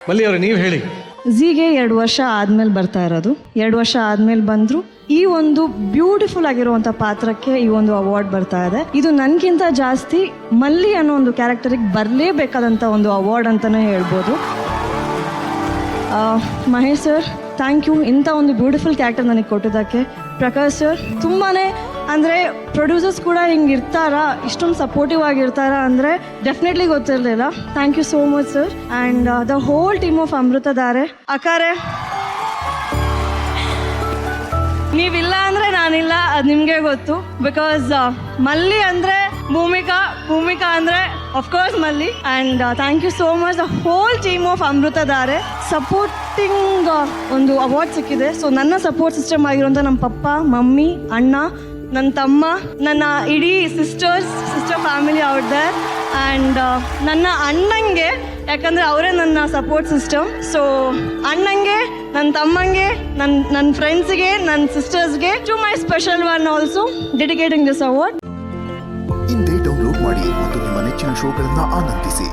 ಮಲ್ಲಿ ಅವರೇ, ನೀವು ಹೇಳಿ. ಝೀಗೆ 2 ವರ್ಷ ಆದಮೇಲೆ ಬರ್ತಾ ಇರೋದು. 2 ವರ್ಷ ಆದಮೇಲೆ ಬಂದರೂ ಈ ಒಂದು ಬ್ಯೂಟಿಫುಲ್ ಆಗಿರುವಂಥ ಪಾತ್ರಕ್ಕೆ ಈ ಒಂದು ಅವಾರ್ಡ್ ಬರ್ತಾ ಇದೆ. ಇದು ನನಗಿಂತ ಜಾಸ್ತಿ ಮಲ್ಲಿ ಅನ್ನೋ ಒಂದು ಕ್ಯಾರೆಕ್ಟರಿಗೆ ಬರಲೇಬೇಕಾದಂಥ ಒಂದು ಅವಾರ್ಡ್ ಅಂತಲೇ ಹೇಳ್ಬೋದು. ಮಹೇಶ್ ಸರ್, ಥ್ಯಾಂಕ್ ಯು ಇಂಥ ಒಂದು ಬ್ಯೂಟಿಫುಲ್ ಕ್ಯಾರೆಕ್ಟರ್ ನನಗೆ ಕೊಟ್ಟಿದ್ದಕ್ಕೆ. ಪ್ರಕಾಶ್ ಸರ್, ತುಂಬಾ ಅಂದರೆ ಪ್ರೊಡ್ಯೂಸರ್ಸ್ ಕೂಡ ಹಿಂಗೆ ಇರ್ತಾರಾ, ಇಷ್ಟೊಂದು ಸಪೋರ್ಟಿವ್ ಆಗಿರ್ತಾರಾ ಅಂದರೆ ಡೆಫಿನೆಟ್ಲಿ ಗೊತ್ತಿರಲಿಲ್ಲ. Thank you so much sir. And the whole team of Amruthadhaare. ಅಕ್ಕಾರೆ, ನೀವಿಲ್ಲ ಅಂದರೆ ನಾನಿಲ್ಲ, ಅದು ನಿಮಗೆ ಗೊತ್ತು. ಬಿಕಾಸ್ ಮಲ್ಲಿ ಅಂದರೆ ಭೂಮಿಕಾ ಅಂದರೆ of course Malli. And thank you so much the whole team of Amruthadhaare. Supporting ಒಂದು ಅವಾರ್ಡ್ ಸಿಕ್ಕಿದೆ. ಸೊ ನನ್ನ ಸಪೋರ್ಟ್ ಸಿಸ್ಟಮ್ ಆಗಿರುವಂಥ ನಮ್ಮ ಪಪ್ಪ, ಮಮ್ಮಿ, ಅಣ್ಣ, ನನ್ನ ತಮ್ಮ, ನನ್ನ ಇಡೀ sister family out there. And ನನ್ನ ಅಣ್ಣಂಗೆ, ಯಾಕಂದರೆ ಅವರೇ ನನ್ನ ಸಪೋರ್ಟ್ ಸಿಸ್ಟಮ್. ಸೊ ಅಣ್ಣಂಗೆ, ನನ್ನ ತಮ್ಮಂಗೆ, ನನ್ನ ಫ್ರೆಂಡ್ಸ್ಗೆ, ನನ್ನ ಸಿಸ್ಟರ್ಸ್ಗೆ, to my special one also dedicating this award. ಇಂದೇ ಡೌನ್ಲೋಡ್ ಮಾಡಿ ಮತ್ತು ನಿಮ್ಮ ನೆಚ್ಚಿನ ಶೋಗಳನ್ನು ಆನಂದಿಸಿ.